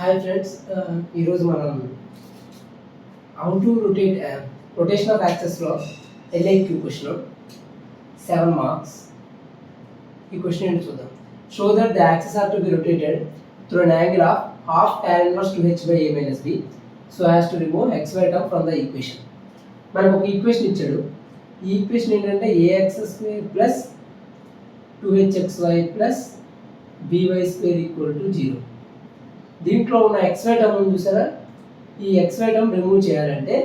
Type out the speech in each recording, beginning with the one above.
Hi friends, ఈరోజు మనం how to rotate rotation of యాక్సెస్లో ఎల్ఐక్యూ క్వశ్చన్ 7 మార్క్స్. ఈ క్వశ్చన్ ఏంటి చూద్దాం. Show that the axes are to be rotated through an angle of half tan inverse 2h by a minus b so as to remove xy term from the equation. మనకు ఒక equation ఇచ్చాడు. ఈ equation ఏంటంటే ax² plus 2hxy plus by² equal to 0. దీంట్లో ఉన్న xy term ఉంది చూసారా, ఈ xy టర్మ్ రిమూవ్ చేయాలంటే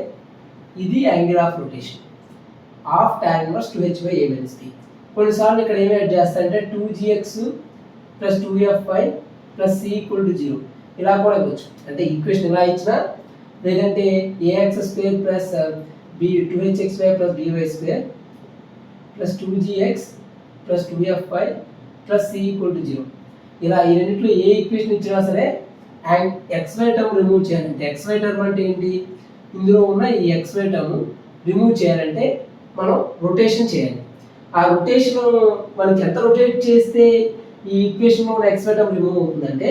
ఇది angle of rotation half tan inverse 2h by a minus b. కొన్నిసార్లు ఇక్కడ ఏమి యాడ్ చేస్తారంటే 2gx plus 2fy plus c equal to 0 ఇలా కూడా ఇవ్వచ్చు. అంటే ఈక్వేషన్ ఇలా ఇచ్చినా, లేదంటే ax² plus 2hxy plus by² plus 2gx plus 2fy plus c equal to 0 ఇలా ఈ రెండింటిలో ఏ ఈక్వేషన్ ఇచ్చినా సరే అండ్ xy టర్మ్ రిమూవ్ చేయాలంటే, xy టర్మ్ అంటే ఏంటి, ఇందులో ఉన్న ఈ xy టర్మ్ రిమూవ్ చేయాలంటే మనం రొటేషన్ చేయాలి. ఆ రొటేషన్ మనకి ఎంత రొటేట్ చేస్తే ఈ ఈక్వేషన్లో ఉన్న xy టర్మ్ రిమూవ్ అవుతుందంటే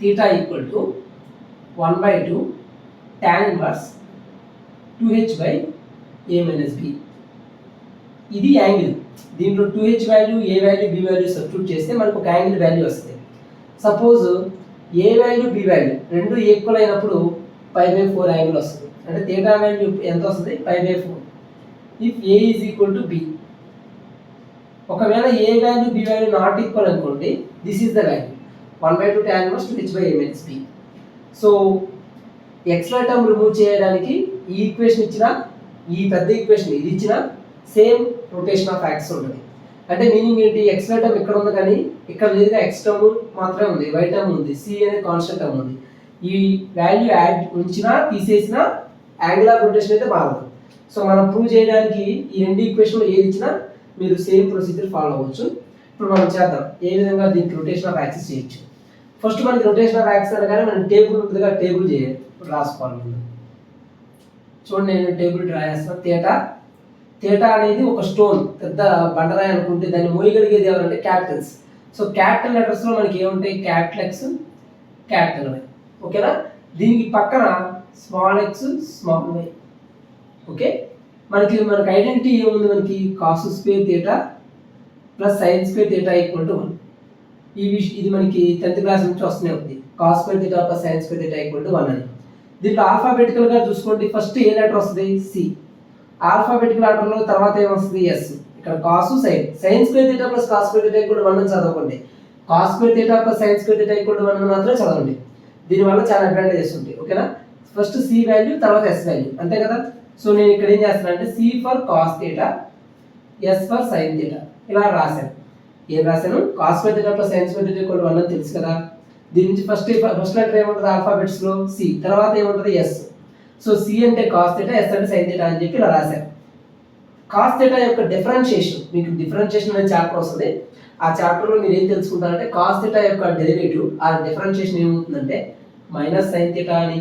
θ equal to 1/2 tan inverse 2h by a minus b. ఇది యాంగిల్. దీంట్లో 2h value, a value, b value substitute చేస్తే మనకు ఒక యాంగిల్ వాల్యూ వస్తుంది. Suppose a value, b value రెండు ఈక్వల్ అయినప్పుడు π/4 యాంగిల్ వస్తుంది. అంటే θ వాల్యూ ఎంత వస్తుంది, π/4 if a is equal to b. ఒకవేళ a value, b value not equal అనుకోండి, this is the value 1/2 tan inverse 2h by a minus b. So xy term remove చేయడానికి ఈ ఈక్వేషన్ ఇచ్చిన, ఈ పెద్ద ఈక్వేషన్ ఇది ఇచ్చిన సేమ్ రొటేషన్ ఆఫ్ యాక్సిస్ ఉంటుంది. అంటే మీనింగ్ ఏంటి, xy టర్మ్ ఇక్కడ ఉంది కానీ ఇక్కడ లేదుగా, x టర్మ్ మాత్రమే ఉంది, y టర్మ్ ఉంది, c అనే కాన్స్టెంట్ టర్మ్ ఉంది. ఈ వాల్యూ యాడ్ ఉంచినా తీసేసినా యాంగిల్ ఆఫ్ రొటేషన్ అయితే మారదు. సో మనం ప్రూవ్ చేయడానికి ఈ రెండు ఈక్వేషన్లో ఏది ఇచ్చినా మీరు సేమ్ ప్రొసీజర్ ఫాలో అవ్వచ్చు. ఇప్పుడు మనం చేద్దాం ఏ విధంగా దీనికి రొటేషన్ ఆఫ్ యాక్సిస్ చేయొచ్చు. ఫస్ట్ మనకి రొటేషన్ ఆఫ్ యాక్సిస్ అనగానే మనం టేబుల్ ఉంటుందిగా, టేబుల్ చేయాలి. ఇప్పుడు రాసుకోవాలి ముందు. చూడండి, నేను టేబుల్ డ్రా చేస్తాను. థీటా అనేది ఒక స్టోన్, పెద్ద బండరాయి అనుకుంటే దాన్ని మోయగలిగేది ఎవరంటే క్యాపిటల్స్. సో క్యాపిటల్ లెటర్స్లో మనకి ఏముంటాయి, క్యాపిటల్ ఎక్స్, క్యాపిటల్ వై. ఓకేనా. దీనికి పక్కన small x, small y. Okay, మనకి ఐడెంటిటీ ఏముంది, మనకి cos square theta plus sine square theta equal to 1. ఇది మనకి 10th క్లాస్ నుంచి వస్తూనే ఉంది. Cos square theta plus sine square theta equal to 1 అని. దీంట్లో ఆల్ఫాబెటికల్గా చూసుకోండి, ఫస్ట్ ఏ లెటర్ వస్తుంది, సి. ఆల్ఫాబెటికల్ ఆర్డర్లో తర్వాత ఏమొస్తుంది, ఎస్. ఇక్కడ cos, sine square theta plus cos square theta equal to 1 అని చదవకండి. Cos square theta plus sine square theta equal to 1 అని మాత్రమే చదవండి. దీనివల్ల చాలా అడ్వాంటేజెస్ ఉంటాయి. ఓకేనా. ఫస్ట్ సి వాల్యూ, తర్వాత ఎస్ వాల్యూ, అంతే కదా. సో నేను ఇక్కడ ఏం చేస్తాను అంటే C for cos theta, S for sine theta ఇలా రాశాను. ఏం రాశాను, cos square theta plus sine square theta equal to 1 అని తెలుసు కదా. దీని నుంచి ఫస్ట్ లెటర్ ఏముంటుంది ఆల్ఫాబెట్స్లో, సి. తర్వాత ఏముంటుంది, ఎస్. సో సి అంటే కాస్ థీటా, ఎస్ అంటే సైన్ థీటా అని చెప్పి ఇలా రాశాను. కాస్ థీటా యొక్క డిఫరెన్షియేషన్, మీకు డిఫరెన్షియేషన్ అనే చాప్టర్ వస్తుంది. ఆ చాప్టర్లో మీరు ఏం తెలుసుకుంటారంటే కాస్ థీటా యొక్క డెరివేటివ్, ఆ డిఫరెన్షియేషన్ ఏమవుతుందంటే మైనస్ సైన్ థీటా అని,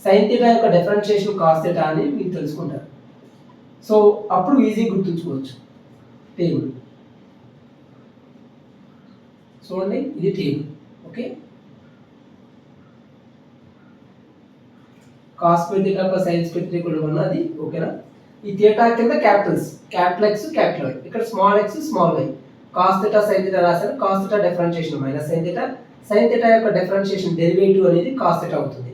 సైన్ థీటా యొక్క డిఫరెన్షియేషన్ కాస్ థీటా అని మీరు తెలుసుకుంటారు. సో అప్పుడు ఈజీ గుర్తుంచుకోవచ్చు. టేబుల్ చూడండి, ఇది table. Okay, cos square theta plus sine square theta equal to 1 అది. ఓకేనా. ఈ థీటా కింద capitals, capital X, capital Y. ఇక్కడ small x, small y. Cos theta sine theta రాశాను. Cos theta differentiation minus sine theta, sine theta యొక్క differentiation derivative అనేది cos theta అవుతుంది.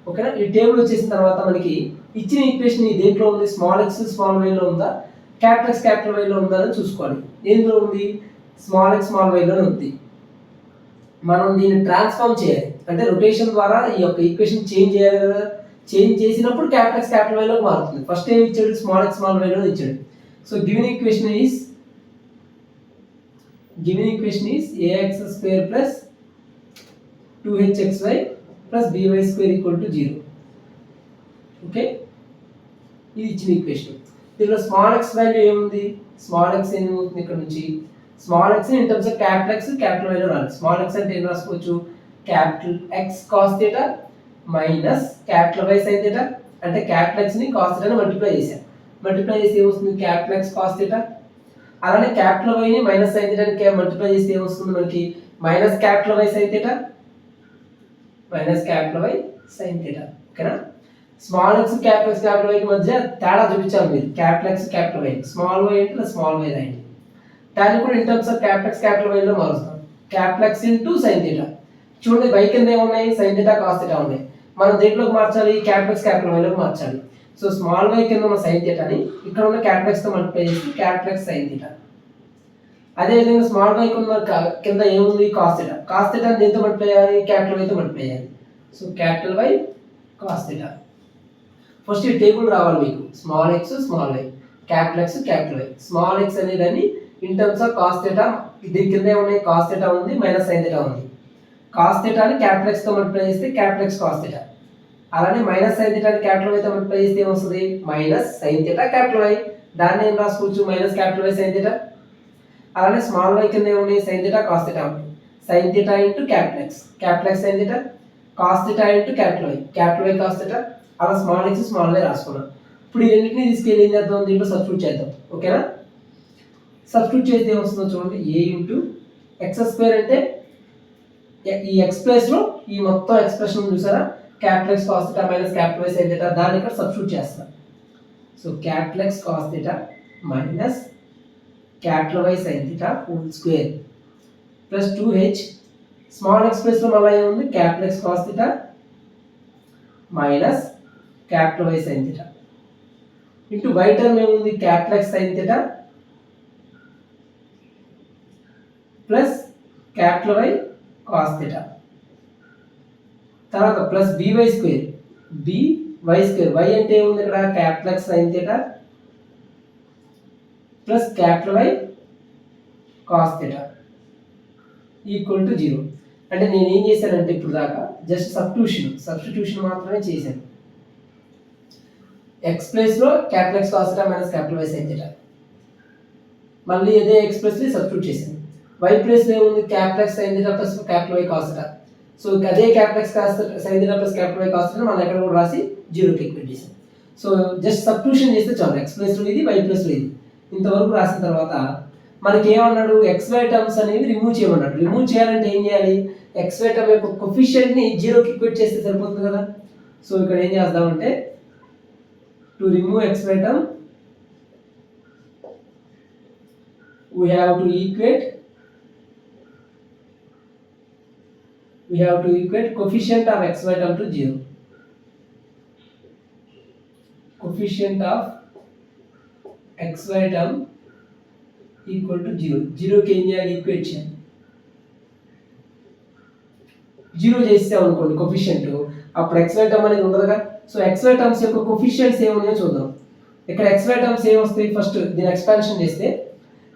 ఓకేనా. ఈ టేబుల్ వచ్చేసిన తర్వాత మనకి ఇచ్చిన ఈక్వేషన్ దేంట్లో ఉంది, స్మాల్ ఎక్స్ స్మాల్ వైలో ఉందా, క్యాపిటల్ ఎక్స్ క్యాపిటల్ వైలో ఉందా అని చూసుకోవాలి. దేంట్లో ఉంది, స్మాల్ ఎక్స్ స్మాల్ వైలోనే ఉంది. మనం దీన్ని ట్రాన్స్ఫార్మ్ చేయాలి, అంటే రొటేషన్ ద్వారా ఈ యొక్క ఈక్వేషన్ చేంజ్ చేయాలి కదా. చేంజ్ చేసినప్పుడు క్యాపిటల్ ఎక్స్ క్యాపిటల్ వైలోకి మారుతుంది. ఫస్ట్ ఏం ఇచ్చాడు, స్మాల్ ఎక్స్ స్మాల్ వైలో ఇచ్చాడు. So given equation is ax² plus 2hxy plus by² equal to 0. Okay, ఇది ఇచ్చిన ఈక్వేషన్. దీనిలో స్మాల్ ఎక్స్ వాల్యూ ఏముంది, స్మాల్ ఎక్స్ ఏమవుతుంది, ఇక్కడ నుంచి small x in terms of capital X capital వైలో రాలి. స్మాల్ ఎక్స్ అంటే ఏం రాసుకోవచ్చు, capital X cos theta minus capital Y sine theta. అంటే క్యాపిటల్ ఎక్స్ ని కాస్ థీటాని మల్టిప్లై చేశాను. మల్టిప్లై చేస్తే ఏమొస్తుంది, క్యాపిటల్ ఎక్స్ కాస్ థీటా. అలానే క్యాపిటల్ వైని మైనస్ సైన్ థీటాని మల్టిప్లై చేస్తే ఏమొస్తుంది మనకి, minus capital Y sine theta. Minus capital Y sine theta. ఓకేనా? స్మాల్ ఎక్స్ క్యాపిటల్ వైకి మధ్య తేడా చూపించాలి మీరు. Capital X capital Y, small y అంటే స్మాల్ వై రాయండి. దాన్ని కూడా in terms of capital X capital వైలో మారుస్తాం. Capital X into sine theta. చూడండి వై కింద ఏమున్నాయి, సైన్ థీటా కాస్ థీటా ఉన్నాయి. మనం దేంట్లోకి మార్చాలి, క్యాపిటల్ ఎక్స్ క్యాపిటల్ వైలోకి మార్చాలి. సో స్మాల్ వై కింద ఉన్న సైన్ థీటాని ఇక్కడ ఉన్న క్యాపిటల్ ఎక్స్ తో మల్టిప్లై చేసి క్యాపిటల్ ఎక్స్ సైన్ థీటా. అదేవిధంగా స్మాల్ వై కింద ఏముంది, కాస్ థీటా. కాస్ థీటాని దేంతో మల్టిప్లై చేయాలి, క్యాపిటల్ వైతో మల్టిప్లై చేయాలి. So capital Y cos theta. First ఈ టేబుల్ రావాలి మీకు. Small x small y, capital X capital Y. Small x అనేదాన్ని in terms of cos theta, దీని కింద ఏమున్నాయి, కాస్ థీటా ఉంది మైనస్ సైన్ థీటా ఉంది. కాస్ థీటాని క్యాపిటల్ ఎక్స్ తో మల్టిప్లై చేస్తే క్యాపిటల్ ఎక్స్ కాస్ థీటా. అలానే మైనస్ సైన్ థీటాని క్యాపిటల్ వైతో మల్టిప్లై చేస్తే ఏమొస్తుంది, minus sine theta capital Y. దాన్ని ఏం రాసుకోవచ్చు, minus capital Y sine theta. అలానే స్మాల్ వై కింద ఏమున్నాయి, సైన్ థీటా కాస్ థీటా ఉంటుంది. Sine theta into capital X sine theta, cos theta into capital Y cos theta. అలా స్మాల్ ఎక్స్ స్మాల్ వై రాసుకున్నాం. ఇప్పుడు ఈ రెండింటిని తీసుకెళ్ళి ఏం చేద్దాం, దీంట్లో సబ్స్టిట్యూట్ చేద్దాం. ఓకేనా? సబ్స్టిట్యూట్ చేస్తే ఏమొస్తుందో చూడండి, ఏ ఇంటూ ఎక్స్ స్క్వేర్ అంటే ఈ ఎక్స్ ప్లేస్లో ఈ మొత్తం ఎక్స్ప్రెషన్ చూసారా, capital X cos theta minus capital Y sine theta, దాన్ని ఇక్కడ సబ్స్టిట్యూట్ చేస్తాం. So capital X cos theta minus capital Y sine theta whole square plus 2h. Small x ప్లేస్లో మళ్ళీ ఏముంది, capital X cos theta minus capital Y sine theta into y term ఏముంది, capital X sine theta plus capital Y cos theta. తర్వాత plus by square, by square, y అంటే ఏముంది ఇక్కడ, capital X sine theta plus capital Y cos theta equal to 0. అంటే నేను ఏం చేశానంటే ఇప్పుడు దాకా జస్ట్ సబ్స్టిట్యూషన్ మాత్రమే చేశాను. ఎక్స్ ప్లేస్లో capital X cos theta minus capital Y sine theta, మళ్ళీ అదే ఎక్స్ ప్లేస్లో సబ్స్టిట్యూట్ చేశాను. వై ప్లేస్లో ఏముంది, capital X sine theta plus capital Y cos theta. So అదే capital X cos sine theta plus capital Y cos theta మనం ఎక్కడ కూడా రాసి 0కి ఈక్వేట్ చేసాం. సో జస్ట్ సబ్స్టిట్యూషన్ చేస్తే చాలు. ఎక్స్ ప్లేస్లో ఇది, వై ప్లేస్లో ఇది. ఇంతవరకు రాసిన తర్వాత మనకి ఏమన్నాడు, ఎక్స్ వై టర్మ్స్ అనేవి రిమూవ్ చేయమన్నాడు. రిమూవ్ చేయాలంటే ఏం చేయాలి, ఎక్స్ వై టర్మ్ యొక్క కోఎఫిషియంట్ని 0కి ఈక్వేట్ చేస్తే సరిపోతుంది కదా. సో ఇక్కడ ఏం చేద్దామంటే, to remove X why term we have to equate coefficient of xy term to 0. Coefficient of xy term equal to 0. 0 కి ఏం చేయాలి, ఈక్వేట్ చేయాలి. 0 చేసాం అనుకోండి కోఎఫిషియంట్, అప్పుడు xy టర్మ్ అనేది ఉండదుగా. సో xy టర్మ్స్ యొక్క కోఎఫిషియంట్స్ ఏమున్నాయో చూద్దాం. ఇక్కడ xy టర్మ్స్ ఏమొస్తాయి, ఫస్ట్ దీని ఎక్స్పాన్షన్ చేస్తే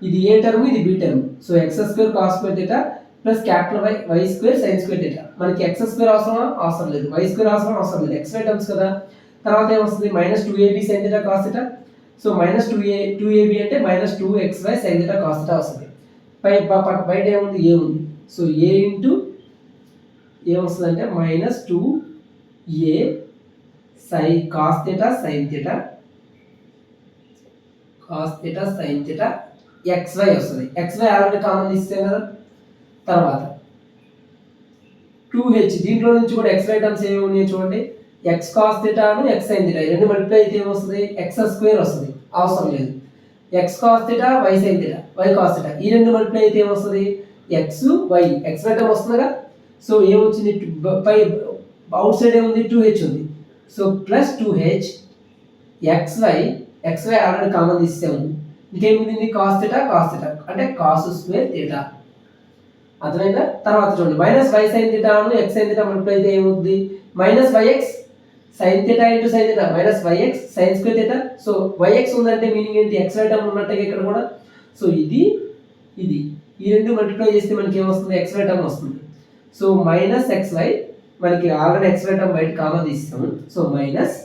ఇది ఏ టర్మ్, ఇది B term. So X square cos square theta plus capital Y square sine square theta. మనకి ఎక్స్ స్క్వేర్ అవసరం లేదు, వై స్క్వేర్ అవసరం లేదు, ఎక్స్ వై టర్మ్స్ కదా. తర్వాత ఏమొస్తుంది, minus 2ab sign theta cos theta. So minus 2ab అంటే minus 2xy sign theta cos theta వస్తుంది. బయట ఏముంది, ఏ ఉంది. సో ఏ ఇంటూ ఏమొస్తుంది అంటే minus 2a cos theta sine theta xy వస్తుంది. xy ఆల్రెడీ కామన్ తీస్తాం కదా. తర్వాత 2h, దీంట్లో నుంచి కూడా xy టర్మ్స్ ఏమి ఉన్నాయో చూడండి, x cos θ ను x sin θ, రెండు మల్టిప్లై అయితే ఏమొస్తుంది, x స్క్వేర్ వస్తుంది, అవసరం లేదు. x cos θ y sin θ, y cos θ, ఈ రెండు మల్టిప్లై అయితే ఏమొస్తుంది, x y, xy టర్మ్ వస్తుందిగా. సో ఏమొచ్చింది, పై అవుట్ సైడ్ ఏముంది, 2h ఉంది. So plus 2h xy already common తీసాము, ఇంకేమింది cos θ అంటే cos స్క్వేర్ θ. అర్థమైందా? తర్వాత చూడండి, మైనస్ y sin θ ను x sin θ మల్టిప్లై అయితే ఏమవుతుంది, minus yx sin θ into sin θ minus yx sin square θ. So yx ఉందంటే మీనింగ్ ఏంటి, xy టర్మ్ ఉన్నట్టుగా ఇక్కడ కూడా. సో ఇది ఈ రెండు మల్టిప్లై చేస్తే మనకి ఏమొస్తుంది, xy టర్మ్ వస్తుంది. సో మైనస్ xy, మనకి ఆల్రెడీ xy టర్మ్ బయట కామన్ తీస్తాము. So minus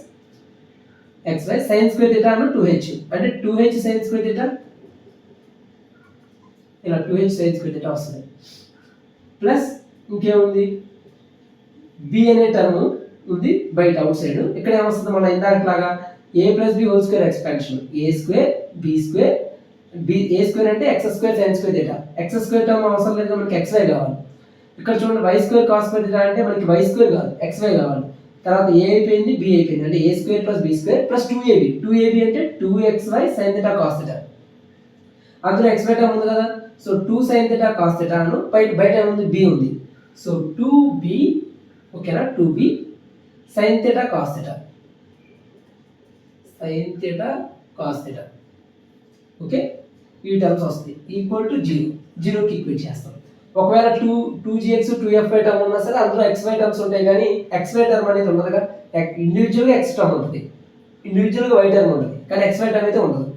xy sin square θ ను 2h అంటే 2h sin స్క్వేర్ θ, ఇలా 2h sin స్క్వేర్ θ వస్తుంది. ప్లస్ ఇంకేముంది, b అనే టర్మ్ ఉంది బయట అవుట్ సైడ్. ఇక్కడ ఏమొస్తుంది, మన ఇందాకలాగా a plus b whole square expansion, a square b square, a square అంటే x square sin square θ. x square term అవసరం లేదు, మనకి xy కావాలి. ఇక్కడ చూడండి y square cos square theta అంటే మనకి వై స్క్వేర్ కాదు xy కావాలి. తర్వాత ఏ అయిపోయింది బి అయిపోయింది అంటే a square plus b square plus 2ab అంటే 2xy sin θ cos θ. అందులో xy టర్మ్ ఉంది కదా, సో 2 sin θ cos θ అను బయట ఏముంది b ఉంది, సో 2b ఓకేనా 2b sin θ cos θ sin θ cos θ okay. ఈ టర్మ్స్ వస్తాయి ఈక్వల్ టు 0కి ఈక్వేట్ చేస్తాం. ఒకవేళ 2gx 2fy టర్మ్ ఉన్నా సరే అందులో xy టర్మ్స్ ఉంటాయి కానీ xy టర్మ్ అనేది ఉండదుగా, ఇండివిజువల్గా x టర్మ్ ఉంటుంది, ఇండివిజువల్గా y టర్మ్ ఉంటుంది కానీ xy టర్మ్ అయితే ఉండదు.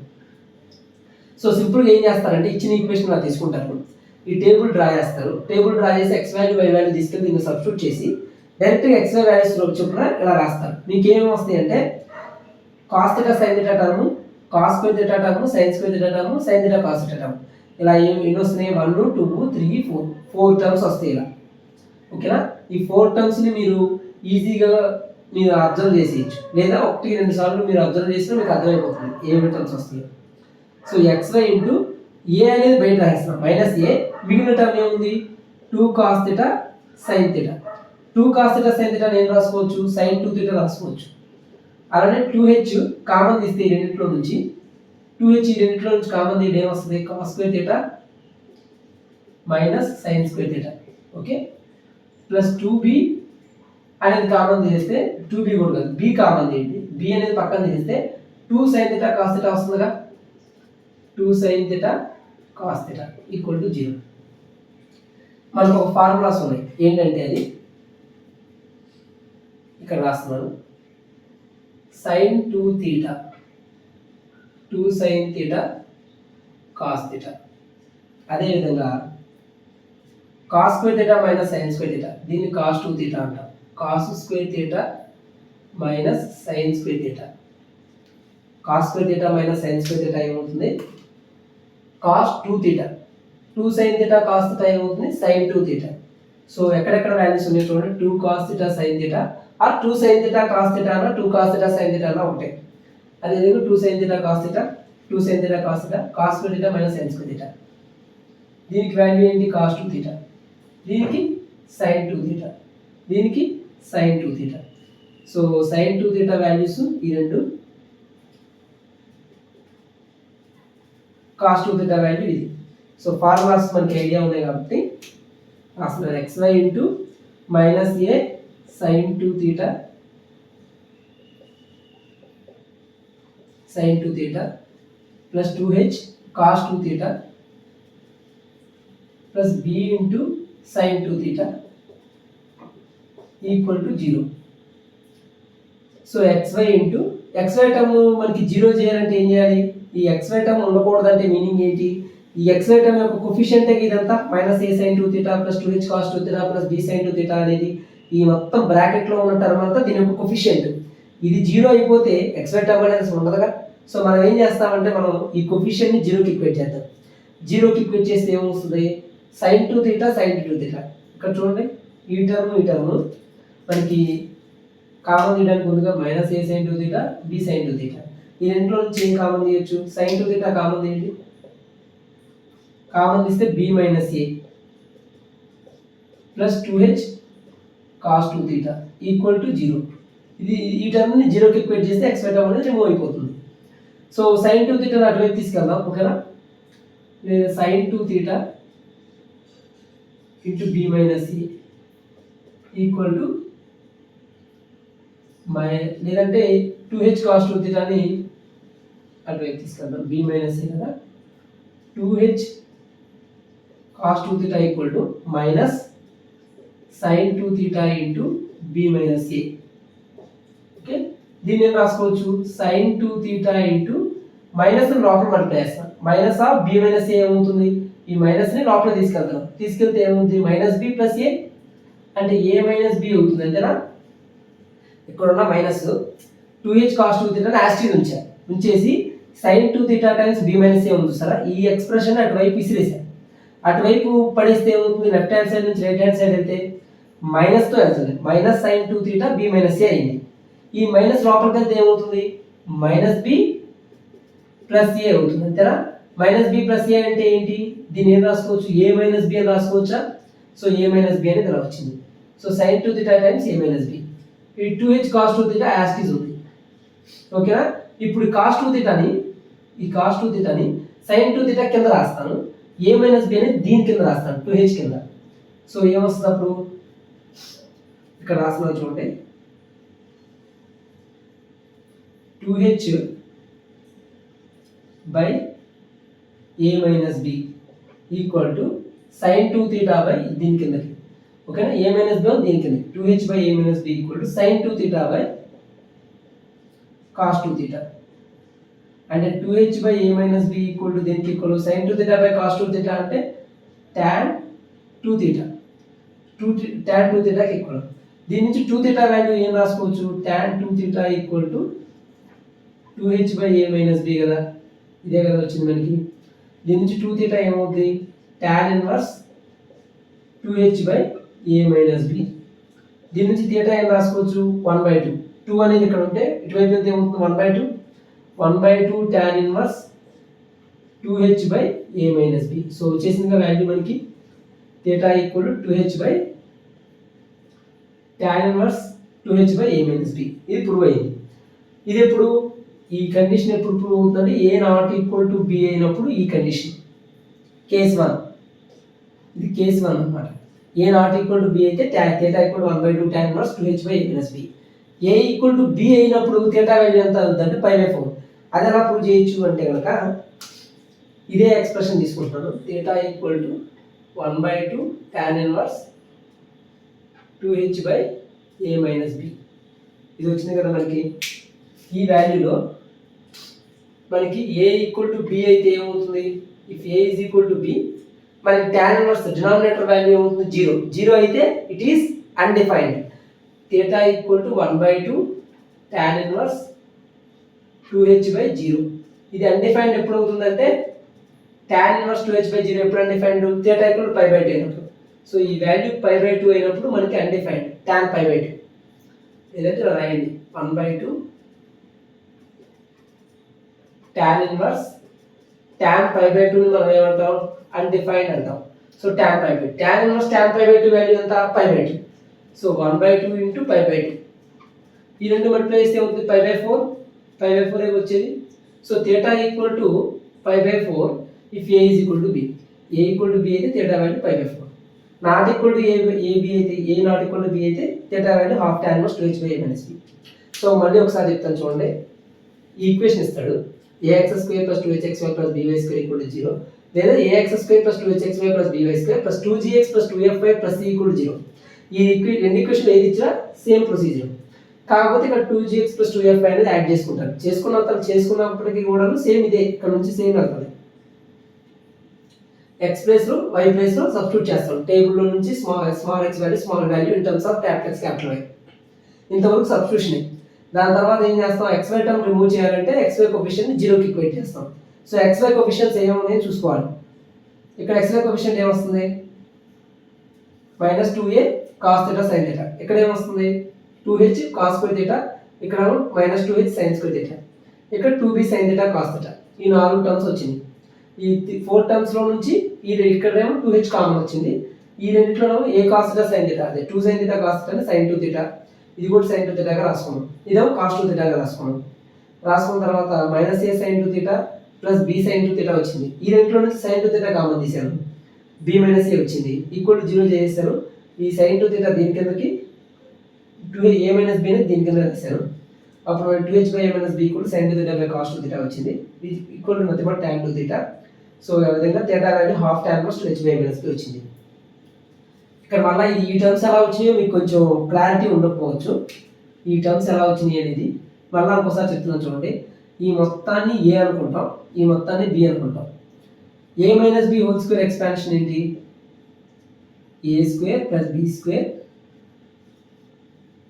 సో సింపుల్గా ఏం చేస్తారంటే ఇచ్చిన ఈక్వేషన్ అలా తీసుకుంటారు, ఈ టేబుల్ డ్రా చేస్తారు, టేబుల్ డ్రా చేసి x వాల్యూ y వాల్యూ తీసుకెళ్ళి దీన్ని సబ్స్టిట్యూట్ చేసి డైరెక్ట్గా xy వాల్యూస్ చొప్పున ఇలా రాస్తారు. మీకు ఏమేమి వస్తాయి అంటే cos θ sin θ term, cos square θ term, sin square θ term, sin θ cos θ term, ఇలా ఎన్ని వస్తున్నాయి 1 2 3 4 టర్మ్స్ వస్తాయి ఇలా ఓకేనా. ఈ 4 టర్మ్స్ని మీరు ఈజీగా మీరు అబ్జర్వ్ చేసేయచ్చు, లేదా 1-2 సార్లు మీరు అబ్జర్వ్ చేసినా మీకు అర్థమైపోతుంది ఏమి టర్మ్స్ వస్తాయి. సో xy ఇంటూ ఏ అనేది బయట రాస్తున్నాం మైనస్ ఏ, మిగిలిన టర్మ్ ఏముంది 2 cos θ sin θ. 2 cos θ sin θ నేను రాసుకోవచ్చు, sin 2θ రాసుకోవచ్చు. అలానే 2h కామన్ తీస్తే ఈ రెండింటిలో నుంచి 2h ఈ రెండింటిలో నుంచి కామన్ తీయడం ఏమొస్తుంది cos square θ minus sin square θ okay, plus 2b అనేది కామన్ తీస్తే 2b కూడా కాదు b కామన్ తీయండి, b అనేది పక్కన తీస్తే 2 sin θ cos θ వస్తుందిగా, 2 sin θ cos θ ఈక్వల్ టు 0. మనకు ఒక ఫార్ములాస్ ఉన్నాయి ఏంటంటే అది ఇక్కడ రాస్తున్నాను, sin 2θ 2 sin θ cos θ, అదేవిధంగా cos square θ minus sin square θ దీన్ని cos 2θ అంటాం, cos square θ minus sin square θ, cos square θ minus sin square θ ఏమవుతుంది cos 2θ, 2 sin θ cos θ ఏమవుతుంది sin 2θ. సో ఎక్కడెక్కడ వాల్యూస్ ఉన్నాయి చూడండి, 2 cos θ sin θ or 2 sin θ cos θ అన్న 2 cos θ sin θ అన్న ఒకటే. అదేవిధంగా 2 sin θ cos θ 2 sin θ cos θ cos square θ minus sin square θ, దీనికి వాల్యూ ఏంటి cos 2θ, దీనికి sin 2θ, దీనికి sin 2θ. సో sin 2θ వాల్యూస్ ఈ రెండు, cos 2θ వాల్యూ ఇది. సో ఫార్ములాస్ మనకి ఐడియా ఉన్నాయి కాబట్టి అసలు xy into minus a sin 2θ sin 2θ plus 2h cos 2θ plus b into sin 2θ equal to 0. So xy into xy term మనకి 0 చేయాలంటే ఏం చేయాలి, ఈ xy టర్మ్ ఉండకూడదంటే మీనింగ్ ఏంటి, ఈ xy టర్మ్ యొక్క కోఎఫిషియంట్ ఇదంతా minus a sin 2θ plus 2h cos 2θ plus b sin 2θ అనేది ఈ మొత్తం బ్రాకెట్లో ఉన్న టర్మ్ అంతా దీని యొక్క కోఎఫిషియంట్. ఇది 0 అయిపోతే xy టర్మ్ అనేది అసలు ఉండదుగా. సో మనం ఏం చేస్తామంటే మనం ఈ కోఎఫిషియంట్ని 0కి ఈక్వేట్ చేద్దాం. 0కి ఈక్వేట్ చేస్తే ఏమొస్తుంది sin 2θ sin 2θ. ఇక్కడ చూడండి ఈ టర్మ్ మనకి కామన్ తీయడానికి ముందుగా minus a sin 2θ b sin 2θ, ఈ రెండులో నుంచి ఏం కామన్ తీయచ్చు sin 2θ కామన్ తీయండి, కామన్ తీస్తే b minus a plus 2h cos 2θ equal to 0. ఇది ఈ టర్మ్ని 0కి ఈక్వేట్ చేస్తే xy టర్మ్ అనేది రిమూవ్ అయిపోతుంది. సో sin 2θ అటువైపు తీసుకెళ్దాం ఓకేనా, లేదా sin 2θ into b minus a equal to లేదంటే 2h cos 2θ అని అటువైపు తీసుకెళ్దాం, b మైనస్ a కదా, 2h cos 2θ equal to minus sin 2θ into b minus a okay. దీన్ని ఏం రాసుకోవచ్చు sin 2θ ఇంటూ మైనస్ లోపల మల్టిప్లై చేస్తాం, minus of b minus a ఏమవుతుంది, ఈ మైనస్ని లోపల తీసుకెళ్తే ఏమవుతుంది మైనస్ b ప్లస్ a అంటే a మైనస్ b అవుతుంది అంతేనా. ఇక్కడ ఉన్న మైనస్ 2h cos 2θ యాస్టీజ్ ఉంచేసి sin 2θ times b minus a ఉంది సరే, ఈ ఎక్స్ప్రెషన్ అటువైపు విసిరేసాం, అటువైపు పడిస్తే ఏమవుతుంది లెఫ్ట్ హ్యాండ్ సైడ్ నుంచి రైట్ హ్యాండ్ సైడ్ వెళ్తే మైనస్తో వెళ్తుంది, minus sin 2θ b minus a అయింది. ఈ మైనస్ లోపలికి వెళ్తే ఏమవుతుంది మైనస్ b ప్లస్ a అవుతుంది అంతేనా. మైనస్ b ప్లస్ a అంటే ఏంటి, దీన్ని ఏం రాసుకోవచ్చు a మైనస్ b అని రాసుకోవచ్చా. సో ఏ మైనస్ బి అనేది ఇలా వచ్చింది. సో సైన్ 2 తీటా టైమ్స్ ఏ మైనస్ బి. ఈ 2h కాస్ 2 తీటా యాస్టీస్ ఉంది. ఓకేనా. ఇప్పుడు కాస్ 2 తీటాని సైన్ 2 తీటా కింద రాస్తాను, ఏ మైనస్ బి అనేది దీని కింద రాస్తాను 2h కింద. సో ఏమొస్తుంది అప్పుడు ఇక్కడ రాస్తున్నాను చూడండి, 2h by A minus b equal to sine 2 theta by దీని కిందకి. ఓకేనా. ఏ మైనస్ బి దీని కింద 2h by A minus b equal to sine 2 theta by cos 2 theta. అంటే 2h by A minus b equal to దేనికి equal, sine 2 theta by cos 2 theta అంటే tan 2 theta, tan 2 తీటాకి equal. దీని నుంచి 2 theta value ఏం రాసుకోవచ్చు, tan 2 theta equal to 2h by A minus B కదా, ఇదే కదా వచ్చింది మనకి. దీని నుంచి 2 తీటా ఏమవుతుంది, tan inverse 2h by A minus b. దీని నుంచి తీటా ఏం రాసుకోవచ్చు 1/2. 2 అనేది ఇక్కడ ఉంటే ఇటువైపు అయితే ఏమవుతుంది 1/2 tan inverse 2h by A minus b. So వచ్చేసిందిగా వాల్యూ మనకి theta equal to 2h by tan inverse 2h by A minus b. ఇది ప్రూవ్ అయింది. ఇది ఎప్పుడు, ఈ కండిషన్ ఎప్పుడు ప్రూవ్ అవుతుందంటే a not equal to b అయినప్పుడు. ఈ కండిషన్ కేస్ 1, ఇది కేస్ 1 అన్నమాట. A not equal to b అయితే theta equal 1/2 tan inverse 2h by A minus b. A equal to b అయినప్పుడు తీటా వాల్యూ ఎంత అవుతుందంటే π/4. అది ఎలా ప్రూవ్ చేయొచ్చు అంటే కనుక ఇదే ఎక్స్ప్రెషన్ తీసుకుంటున్నాను, theta equal to 1/2 tan inverse 2h by A minus b. ఇది వచ్చింది కదా మనకి. ఈ వాల్యూలో మనకి ఏ ఈక్వల్ టు బి అయితే ఏమవుతుంది, if a is equal to B మనకి టాన్ ఇన్వర్స్ డినామినేటర్ వాల్యూ ఏమవుతుంది 0. 0 అయితే it is undefined. Theta equal to 1/2 tan inverse 2h by 0. ఇది అన్డిఫైన్డ్ ఎప్పుడు అవుతుందంటే టాన్ ఇన్వర్స్ 2h బై 0 ఎప్పుడు అన్డిఫైన్డ్, తీటా ఈక్వల్ π/2 అయినప్పుడు. సో ఈ వాల్యూ π/2 అయినప్పుడు మనకి అన్డిఫైన్డ్ టాన్ π/2. ఏదైతే రాయండి 1/2 టాన్ ఇన్వర్స్ టాన్ π/2 ని మనం ఏమంటాం అన్డిఫైన్డ్ అంటాం. So tan π/2, tan inverse tan π/2 value ఎంత π/2. So 1/2 into π/2. ఈ రెండు మల్టిప్లై చేస్తే అవుతుంది π/4 వచ్చేది. So theta equal to π/4 if a is equal to b. A equal to b అయితే theta value π/4. Not equal to a b అయితే, a not equal to b అయితే theta value half tan inverse 2h by A minus b. So మళ్ళీ ఒకసారి చెప్తాను చూడండి. ఈ equation ఇస్తాడు, ax² + 2hxy + by² = 0, లేదా ax² + 2hxy + by² + 2gx + 2fy + c = 0. ఈ రెండు ఈక్వేషన్ ఏది ఇచ్చినా సేమ్ ప్రొసీజర్. కాకపోతే ఇక్కడ 2gx + 2fy అనేది యాడ్ చేసుకుంటారు. చేసుకున్నప్పటికీ కూడా సేమ్ ఇదే, ఇక్కడ నుంచి సేమ్ వెళ్తుంది. x ప్లేస్లో y ప్లేస్లో సబ్స్టిట్యూట్ చేస్తాం. టేబుల్లో నుంచి small x value small value in terms of capital X capital Y. ఇంతవరకు సబ్స్టిట్యూషన్. దాని తర్వాత ఏం చేస్తాం, xy టర్మ్ రిమూవ్ చేయాలంటే xy కోఎఫిషియంట్ ని 0కి ఈక్వేట్ చేస్తాం. సో xy కోఎఫిషియంట్స్ ఏమున్నాయో చూసుకోవాలి. ఇక్కడ xy కోఎఫిషియంట్ ఏమొస్తుంది -2a cos θ sin θ. ఇక్కడ ఏమొస్తుంది 2h cos square θ, ఇక్కడ -2h sin square θ, ఇక్కడ 2b sin θ cos θ. ఈ 4 టర్మ్స్ వచ్చింది. ఈ 4 టర్మ్స్ లో నుంచి ఇక్కడేమో 2h కామన్ వచ్చింది. ఈ రెండిట్లోనేమో a cos θ sin θ, అదే 2 sin θ cos θ sin 2 θ. ఇది కూడా sin 2 θ గా రాసుకున్నాం. ఇదేమో cos 2 θ గా రాసుకున్నాం. రాసుకున్న తర్వాత -a sin 2 θ plus b sin 2 θ వచ్చింది. ఈ రెండిట్లో నుంచి sin 2 θ కామన్ తీశాను, b - a వచ్చింది. ఈక్వల్ టు 0 చేసేసాను. ఈ sin 2 θ దీని కిందకి 2a - b అనేది దీని కింద రాశాను. అప్పుడు 2h by a - b equal sin 2 θ by cos 2 θ వచ్చింది. ఇది equal to nothing but tan 2 θ. So ఈ విధంగా θ value half tan inverse 2h by a - b వచ్చింది. ఇక్కడ మళ్ళీ ఈ టర్మ్స్ ఎలా వచ్చినాయో మీకు కొంచెం క్లారిటీ ఉండకపోవచ్చు. ఈ టర్మ్స్ ఎలా వచ్చినాయి అనేది మళ్ళీ ఒకసారి చెప్తున్నాను చూడండి. ఈ మొత్తాన్ని a అనుకుంటాం, ఈ మొత్తాన్ని b అనుకుంటాం. a - b whole square expansion ఏంటి, a² + b².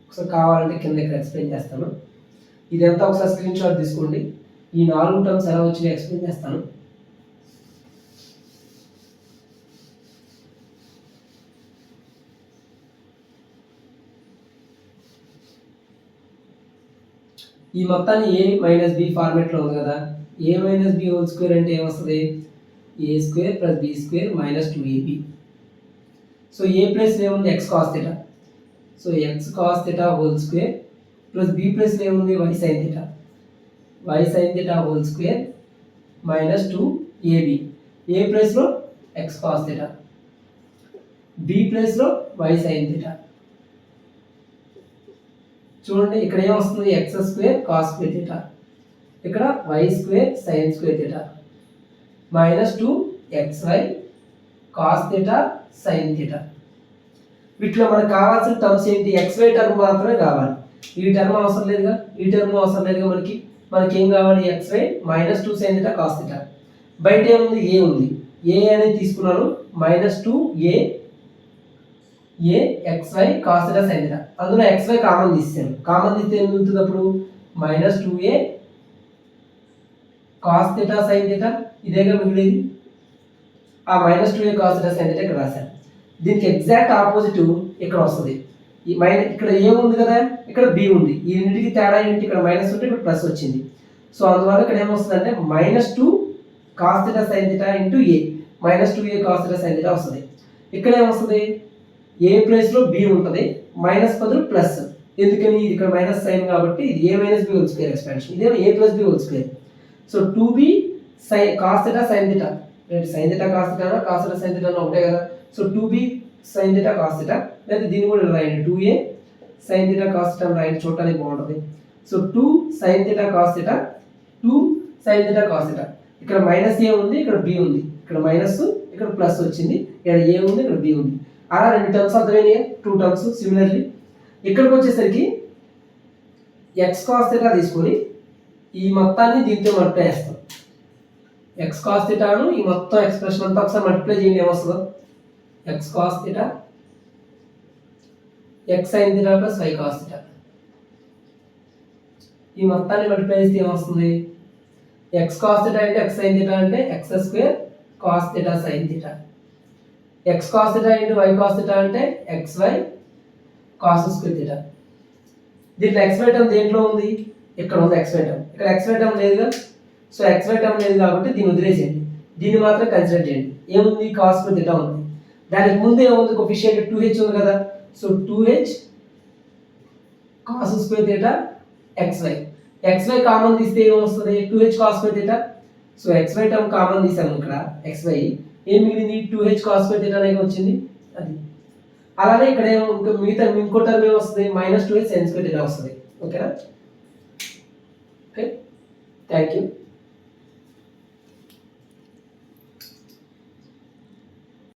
ఒకసారి కావాలంటే కింద ఇక్కడ ఎక్స్ప్లెయిన్ చేస్తాను. ఇదంతా ఒకసారి స్క్రీన్ షాట్ తీసుకోండి. ఈ 4 టర్మ్స్ ఎలా వచ్చినాయో ఎక్స్ప్లెయిన్ చేస్తాను. ఈ మొత్తాన్ని a - b ఫార్మేట్లో ఉంది కదా. a - b హోల్ స్క్వేర్ అంటే ఏమొస్తుంది, a² + b² - 2ab. So a ప్లేస్లో ఏముంది x cos theta, so x cos theta whole square plus b ప్లేస్లో ఏముంది y sine theta, y sine theta whole square minus 2ab, a ప్లేస్లో x cos theta, b ప్లేస్లో y sine theta. చూడండి ఇక్కడ ఏమొస్తుంది x square cos square theta, ఇక్కడ y square sine square theta minus 2xy cos theta sine theta. వీటిలో మనకు కావాల్సిన terms ఏంటి, xy టర్మ్ మాత్రమే కావాలి, ఈ టర్మ్ అవసరం లేదుగా, ఈ టర్మ్ అవసరం లేదుగా. మనకి ఏం కావాలి xy minus 2 sign theta cos theta. బయట ఏముంది ఏ ఉంది, ఏ అనేది తీసుకున్నాను minus 2a xy cos theta sine theta. అందులో xy కామన్ తీసాను, కామన్ తీస్తే ఏం మిగులుతుంది అప్పుడు minus 2a cos theta sine theta, ఇదేగా మిగిలేది. ఆ minus 2a cos theta sine theta ఇక్కడ రాశాను. దీనికి ఎగ్జాక్ట్ ఆపోజిట్ ఇక్కడ వస్తుంది. ఈ ఇక్కడ ఏముంది కదా, ఇక్కడ బి ఉంది, ఈ రెండింటికి తేడా ఏంటి, ఇక్కడ మైనస్ ఉంటే ఇక్కడ ప్లస్ వచ్చింది. సో అందువల్ల ఇక్కడ ఏమొస్తుంది అంటే minus 2 cos theta sine theta into a, minus 2a cos theta sine theta వస్తుంది. ఇక్కడ ఏమొస్తుంది ఏ ప్లేస్లో బి ఉంటుంది, మైనస్ బదులు ప్లస్, ఎందుకని ఇది ఇక్కడ మైనస్ సైన్ కాబట్టి ఇది a minus b whole square expansion, ఇదేమో a plus b whole square. So 2b sine cos theta sine theta, sine theta cos theta cos theta sine theta ఒకటే కదా. So 2b sine theta cos theta, లేదా దీన్ని కూడా రాయండి 2a sign theta cos theta రాయండి, చూడటానికి బాగుంటుంది. So 2 sign theta cos theta, 2 sign theta cos theta. ఇక్కడ మైనస్ ఏ ఉంది, ఇక్కడ బి ఉంది, ఇక్కడ మైనస్ ఇక్కడ ప్లస్ వచ్చింది, ఇక్కడ ఏ ఉంది, ఇక్కడ బి ఉంది. అలా రెండు టర్మ్స్ అర్థమైనాయి, 2 టర్మ్స్. సిమిలర్లీ ఇక్కడికి వచ్చేసరికి ఎక్స్ కాస్ థీటా తీసుకొని ఈ మొత్తాన్ని దీంతో మల్టిప్లై చేస్తాం. ఎక్స్ కాస్ థీటాను ఈ మొత్తం ఎక్స్ప్రెషన్ అంతా ఒకసారి మల్టిప్లై చేయండి, ఏమొస్తుందో x cos theta x sine theta plus y cos theta. ఈ మొత్తాన్ని మల్టిప్లై చేస్తే ఏమొస్తుంది ఎక్స్ కాస్ థీటా అంటే ఎక్స్ సైన్ థీటా అంటే x square cos theta sine theta, x cos theta into y cos theta అంటే xy cos square theta. దీంట్లో xy term దేంట్లో ఉంది, ఇక్కడ ఉంది xy టర్మ్, ఇక్కడ xy టర్మ్ లేదుగా. సో xy టర్మ్ లేదు కాబట్టి దీన్ని వదిలేసేయండి, దీన్ని మాత్రం కన్సిడర్ చేయండి. ఏముంది కాస్ స్క్వేర్ థీటా ఉంది, దానికి ముందు ఏముంది కోఎఫిషియంట్ 2h ఉంది కదా. So 2h cos square theta xy common తీస్తే ఏమొస్తుంది 2h cos square theta. So xy term common తీసాము, ఇక్కడ xy ఏం మిగిలింది 2h కాస్ స్క్వేర్ థీటా అనేది వచ్చింది అది. అలానే ఇక్కడ మిగతా ఇంకో టర్మ్ ఏమొస్తుంది minus 2h sign square theta వస్తుంది. ఓకేనా, ఓకే, థ్యాంక్ యూ.